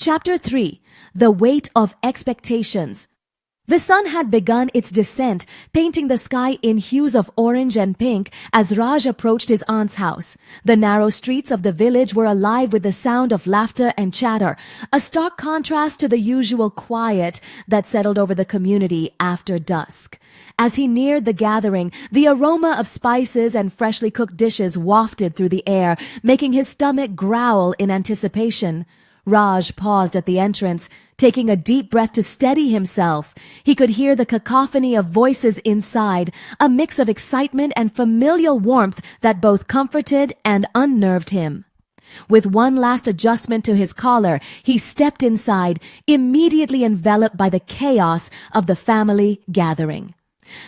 Chapter 3. The Weight of Expectations. The sun had begun its descent, painting the sky in hues of orange and pink as Raj approached his aunt's house. The narrow streets of the village were alive with the sound of laughter and chatter, a stark contrast to the usual quiet that settled over the community after dusk. As he neared the gathering, the aroma of spices and freshly cooked dishes wafted through the air, making his stomach growl in anticipation. Raj paused at the entrance, taking a deep breath to steady himself. He could hear the cacophony of voices inside, a mix of excitement and familial warmth that both comforted and unnerved him. With one last adjustment to his collar, he stepped inside, immediately enveloped by the chaos of the family gathering.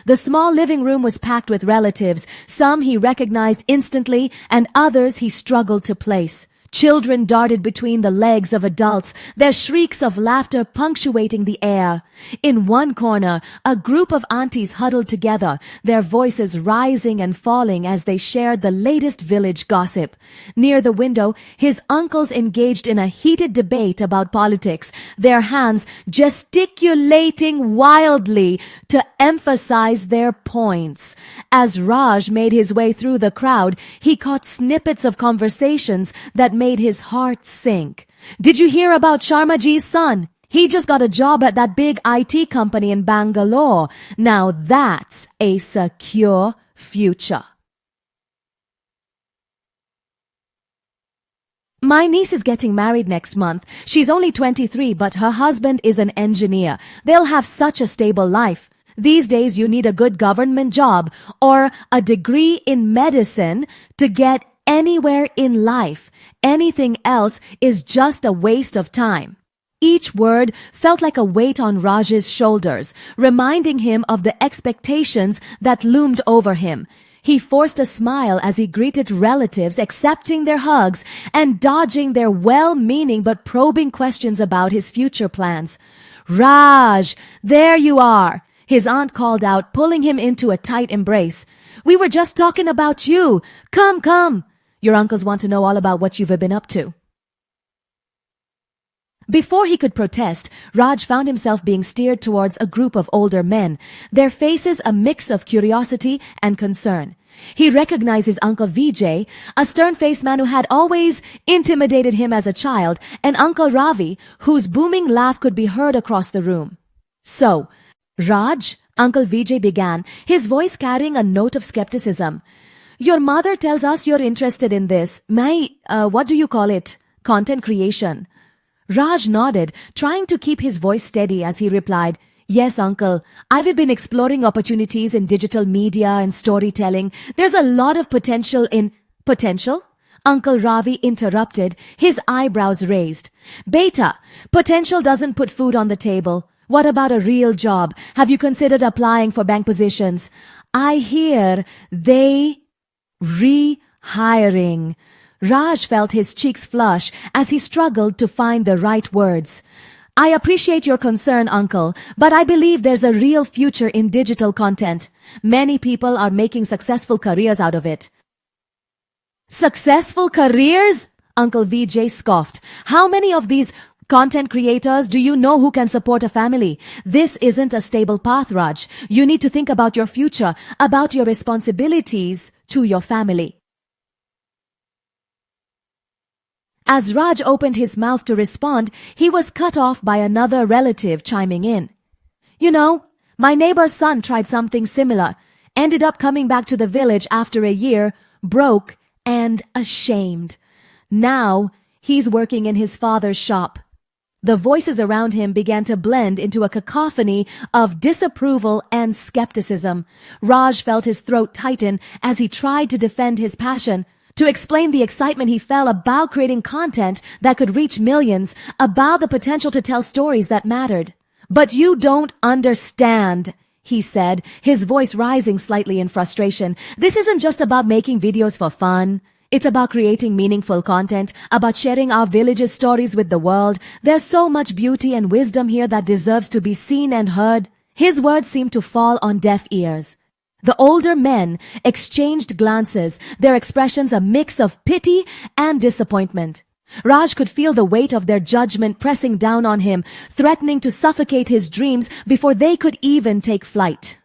The small living room was packed with relatives. Some he recognized instantly, and others he struggled to place. Children darted between the legs of adults, their shrieks of laughter punctuating the air. In one corner, a group of aunties huddled together, their voices rising and falling as they shared the latest village gossip. Near the window, his uncles engaged in a heated debate about politics, their hands gesticulating wildly to emphasize their points. As Raj made his way through the crowd, he caught snippets of conversations that made his heart sink. Did you hear about Sharmaji's son? He just got a job at that big IT company in Bangalore. Now that's a secure future. My niece is getting married next month. She's only 23, but her husband is an engineer. They'll have such a stable life. These days you need a good government job or a degree in medicine to get anywhere in life. Anything else is just a waste of time. Each word felt like a weight on Raj's shoulders, reminding him of the expectations that loomed over him. He forced a smile as he greeted relatives, accepting their hugs and dodging their well-meaning but probing questions about his future plans. "Raj, there you are," his aunt called out, pulling him into a tight embrace. "We were just talking about you. Come, come. Your uncles want to know all about what you've been up to." Before he could protest, Raj found himself being steered towards a group of older men, their faces a mix of curiosity and concern. He recognized his Uncle Vijay, a stern-faced man who had always intimidated him as a child, and Uncle Ravi, whose booming laugh could be heard across the room. "So, Raj," Uncle Vijay began, his voice carrying a note of skepticism. "Your mother tells us you're interested in this. What do you call it? Content creation." Raj nodded, trying to keep his voice steady as he replied, "Yes, uncle. I've been exploring opportunities in digital media and storytelling. There's a lot of potential in..." "Potential?" Uncle Ravi interrupted, his eyebrows raised. "Beta, potential doesn't put food on the table. What about a real job? Have you considered applying for bank positions? I hear they rehiring." Raj felt his cheeks flush as he struggled to find the right words. "I appreciate your concern, uncle, but I believe there's a real future in digital content. Many people are making successful careers out of it." "Successful careers?" Uncle Vijay scoffed. "How many of these content creators do you know who can support a family? This isn't a stable path, Raj. You need to think about your future, about your responsibilities to your family." As Raj opened his mouth to respond, he was cut off by another relative chiming in. "You know, my neighbor's son tried something similar, ended up coming back to the village after a year, broke and ashamed. Now he's working in his father's shop." The voices around him began to blend into a cacophony of disapproval and skepticism. Raj felt his throat tighten as he tried to defend his passion, to explain the excitement he felt about creating content that could reach millions, about the potential to tell stories that mattered. "But you don't understand," he said, his voice rising slightly in frustration. "This isn't just about making videos for fun. It's about creating meaningful content, about sharing our village's stories with the world. There's so much beauty and wisdom here that deserves to be seen and heard." His words seemed to fall on deaf ears. The older men exchanged glances, their expressions a mix of pity and disappointment. Raj could feel the weight of their judgment pressing down on him, threatening to suffocate his dreams before they could even take flight.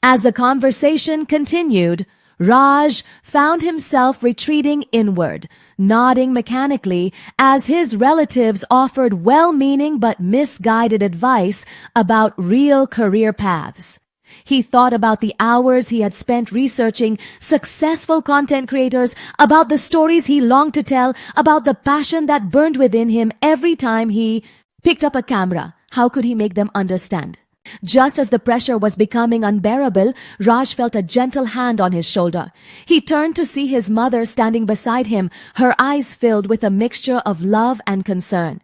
As the conversation continued, Raj found himself retreating inward, nodding mechanically as his relatives offered well-meaning but misguided advice about real career paths. He thought about the hours he had spent researching successful content creators, about the stories he longed to tell, about the passion that burned within him every time he picked up a camera. How could he make them understand? Just as the pressure was becoming unbearable, Raj felt a gentle hand on his shoulder. He turned to see his mother standing beside him, her eyes filled with a mixture of love and concern.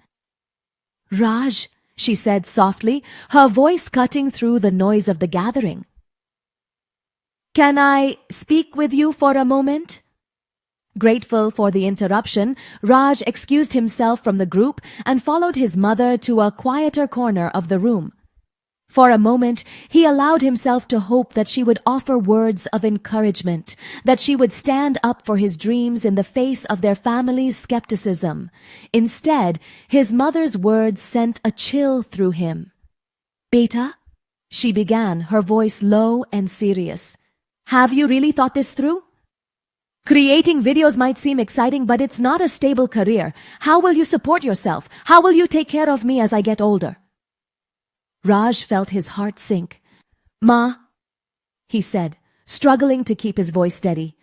"Raj," she said softly, her voice cutting through the noise of the gathering. "Can I speak with you for a moment?" Grateful for the interruption, Raj excused himself from the group and followed his mother to a quieter corner of the room. For a moment, he allowed himself to hope that she would offer words of encouragement, that she would stand up for his dreams in the face of their family's skepticism. Instead, his mother's words sent a chill through him. "Beta," she began, her voice low and serious, "have you really thought this through? Creating videos might seem exciting, but it's not a stable career. How will you support yourself? How will you take care of me as I get older?" Raj felt his heart sink. "Ma," he said, struggling to keep his voice steady.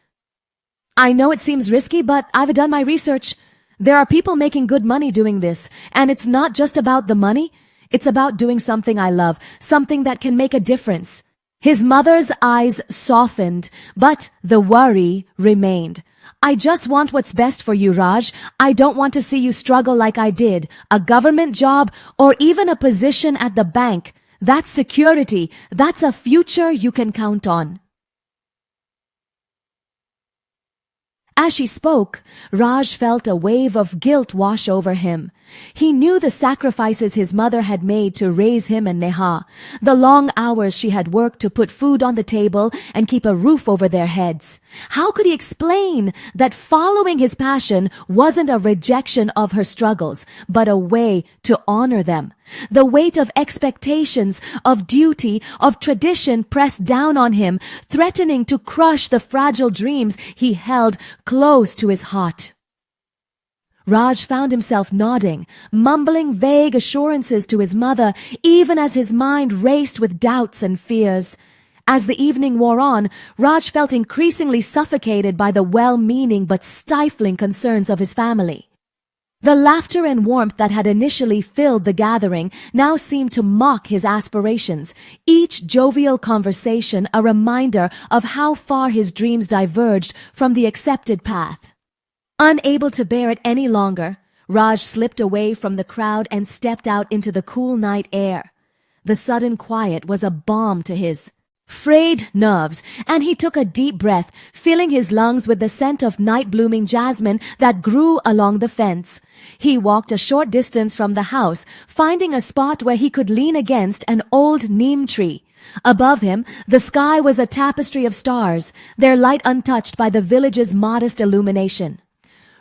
"I know it seems risky, but I've done my research. There are people making good money doing this, and it's not just about the money. It's about doing something I love, something that can make a difference." His mother's eyes softened, but the worry remained. "I just want what's best for you, Raj. I don't want to see you struggle like I did. A government job or even a position at the bank. That's security. That's a future you can count on." As she spoke, Raj felt a wave of guilt wash over him. He knew the sacrifices his mother had made to raise him and Neha, the long hours she had worked to put food on the table and keep a roof over their heads. How could he explain that following his passion wasn't a rejection of her struggles, but a way to honor them? The weight of expectations, of duty, of tradition pressed down on him, threatening to crush the fragile dreams he held close to his heart. Raj found himself nodding, mumbling vague assurances to his mother, even as his mind raced with doubts and fears. As the evening wore on, Raj felt increasingly suffocated by the well-meaning but stifling concerns of his family. The laughter and warmth that had initially filled the gathering now seemed to mock his aspirations, each jovial conversation a reminder of how far his dreams diverged from the accepted path. Unable to bear it any longer, Raj slipped away from the crowd and stepped out into the cool night air. The sudden quiet was a balm to his frayed nerves, and he took a deep breath, filling his lungs with the scent of night-blooming jasmine that grew along the fence. He walked a short distance from the house, finding a spot where he could lean against an old neem tree. Above him, the sky was a tapestry of stars, their light untouched by the village's modest illumination.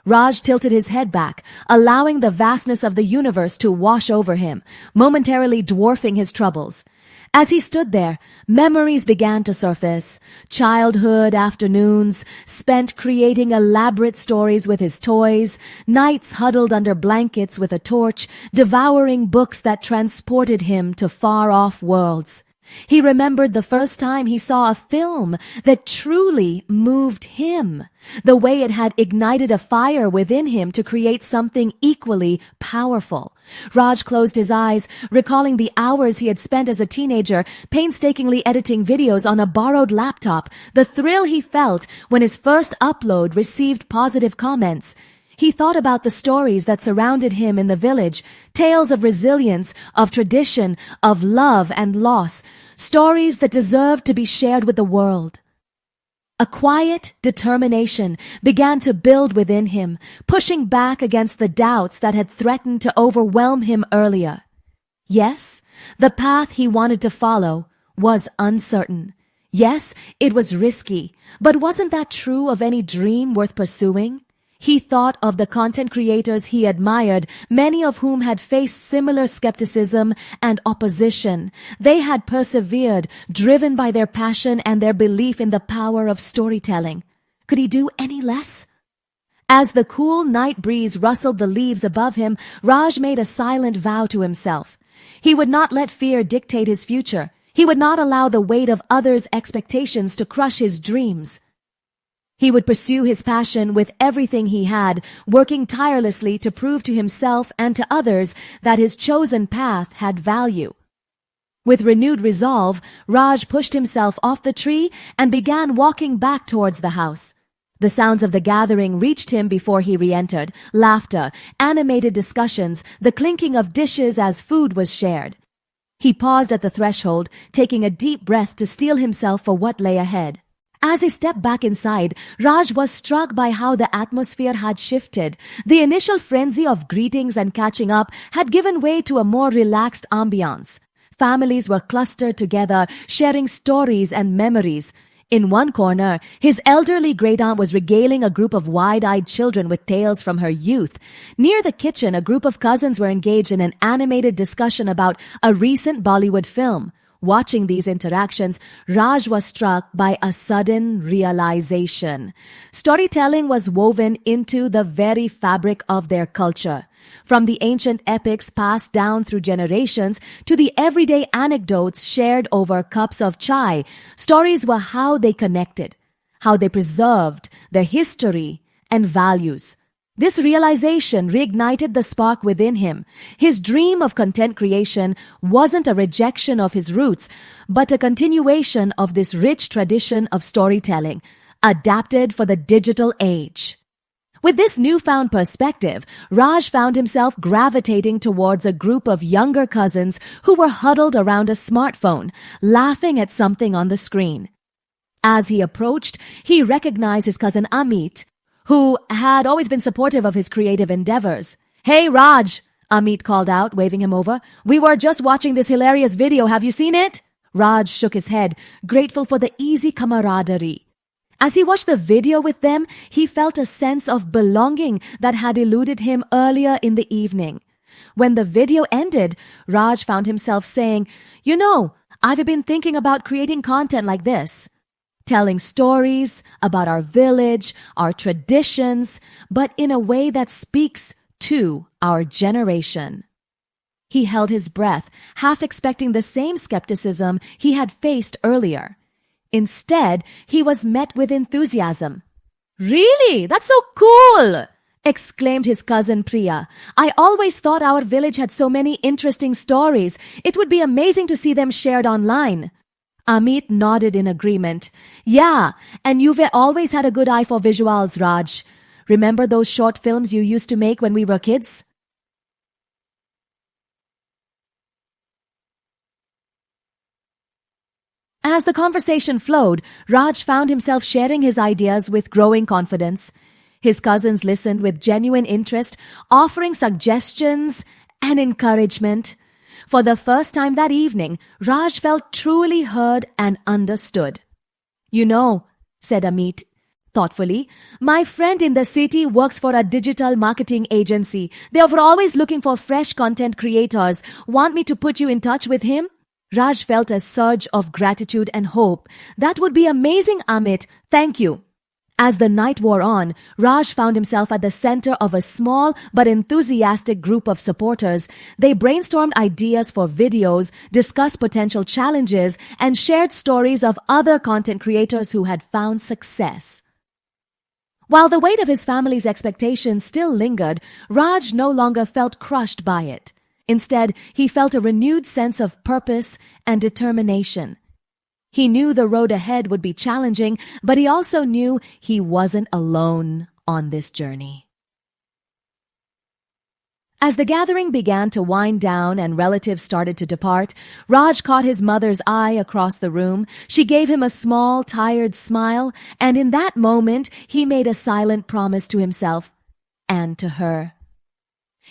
Raj tilted his head back, allowing the vastness of the universe to wash over him, momentarily dwarfing his troubles. As he stood there, memories began to surface. Childhood afternoons, spent creating elaborate stories with his toys, nights huddled under blankets with a torch, devouring books that transported him to far-off worlds. He remembered the first time he saw a film that truly moved him, the way it had ignited a fire within him to create something equally powerful. Raj closed his eyes, recalling the hours he had spent as a teenager painstakingly editing videos on a borrowed laptop, the thrill he felt when his first upload received positive comments. He thought about the stories that surrounded him in the village, tales of resilience, of tradition, of love and loss, stories that deserved to be shared with the world. A quiet determination began to build within him, pushing back against the doubts that had threatened to overwhelm him earlier. Yes, the path he wanted to follow was uncertain. Yes, it was risky, but wasn't that true of any dream worth pursuing? He thought of the content creators he admired, many of whom had faced similar skepticism and opposition. They had persevered, driven by their passion and their belief in the power of storytelling. Could he do any less? As the cool night breeze rustled the leaves above him, Raj made a silent vow to himself. He would not let fear dictate his future. He would not allow the weight of others' expectations to crush his dreams. He would pursue his passion with everything he had, working tirelessly to prove to himself and to others that his chosen path had value. With renewed resolve, Raj pushed himself off the tree and began walking back towards the house. The sounds of the gathering reached him before he re-entered: laughter, animated discussions, the clinking of dishes as food was shared. He paused at the threshold, taking a deep breath to steel himself for what lay ahead. As he stepped back inside, Raj was struck by how the atmosphere had shifted. The initial frenzy of greetings and catching up had given way to a more relaxed ambiance. Families were clustered together, sharing stories and memories. In one corner, his elderly great-aunt was regaling a group of wide-eyed children with tales from her youth. Near the kitchen, a group of cousins were engaged in an animated discussion about a recent Bollywood film. Watching these interactions, Raj was struck by a sudden realization. Storytelling was woven into the very fabric of their culture. From the ancient epics passed down through generations to the everyday anecdotes shared over cups of chai, stories were how they connected, how they preserved their history and values. This realization reignited the spark within him. His dream of content creation wasn't a rejection of his roots, but a continuation of this rich tradition of storytelling, adapted for the digital age. With this newfound perspective, Raj found himself gravitating towards a group of younger cousins who were huddled around a smartphone, laughing at something on the screen. As he approached, he recognized his cousin Amit, who had always been supportive of his creative endeavors. "Hey, Raj," Amit called out, waving him over. "We were just watching this hilarious video. Have you seen it?" Raj shook his head, grateful for the easy camaraderie. As he watched the video with them, he felt a sense of belonging that had eluded him earlier in the evening. When the video ended, Raj found himself saying, "You know, I've been thinking about creating content like this. Telling stories about our village, our traditions, but in a way that speaks to our generation." He held his breath, half expecting the same skepticism he had faced earlier. Instead, he was met with enthusiasm. "Really? That's so cool!" exclaimed his cousin Priya. "I always thought our village had so many interesting stories. It would be amazing to see them shared online." Amit nodded in agreement. "Yeah, and you've always had a good eye for visuals, Raj. Remember those short films you used to make when we were kids?" As the conversation flowed, Raj found himself sharing his ideas with growing confidence. His cousins listened with genuine interest, offering suggestions and encouragement. For the first time that evening, Raj felt truly heard and understood. "You know," said Amit thoughtfully, "my friend in the city works for a digital marketing agency. They are always looking for fresh content creators. Want me to put you in touch with him?" Raj felt a surge of gratitude and hope. "That would be amazing, Amit. Thank you." As the night wore on, Raj found himself at the center of a small but enthusiastic group of supporters. They brainstormed ideas for videos, discussed potential challenges, and shared stories of other content creators who had found success. While the weight of his family's expectations still lingered, Raj no longer felt crushed by it. Instead, he felt a renewed sense of purpose and determination. He knew the road ahead would be challenging, but he also knew he wasn't alone on this journey. As the gathering began to wind down and relatives started to depart, Raj caught his mother's eye across the room. She gave him a small, tired smile, and in that moment, he made a silent promise to himself and to her.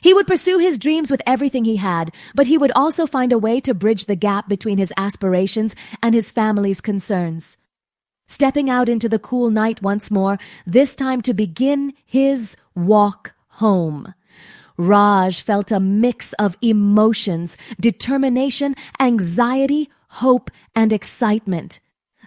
He would pursue his dreams with everything he had, but he would also find a way to bridge the gap between his aspirations and his family's concerns. stepping out into the cool night once more, this time to begin his walk home. Raj felt a mix of emotions, determination, anxiety, hope, and excitement.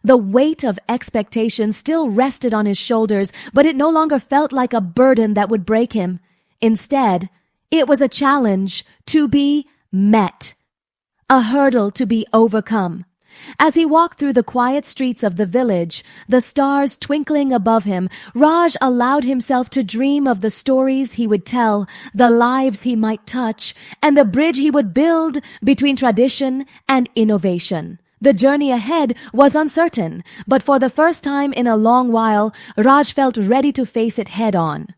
The weight of expectation still rested on his shoulders, but it no longer felt like a burden that would break him. Instead, it was a challenge to be met, a hurdle to be overcome. As he walked through the quiet streets of the village, the stars twinkling above him, Raj allowed himself to dream of the stories he would tell, the lives he might touch, and the bridge he would build between tradition and innovation. The journey ahead was uncertain, but for the first time in a long while, Raj felt ready to face it head on.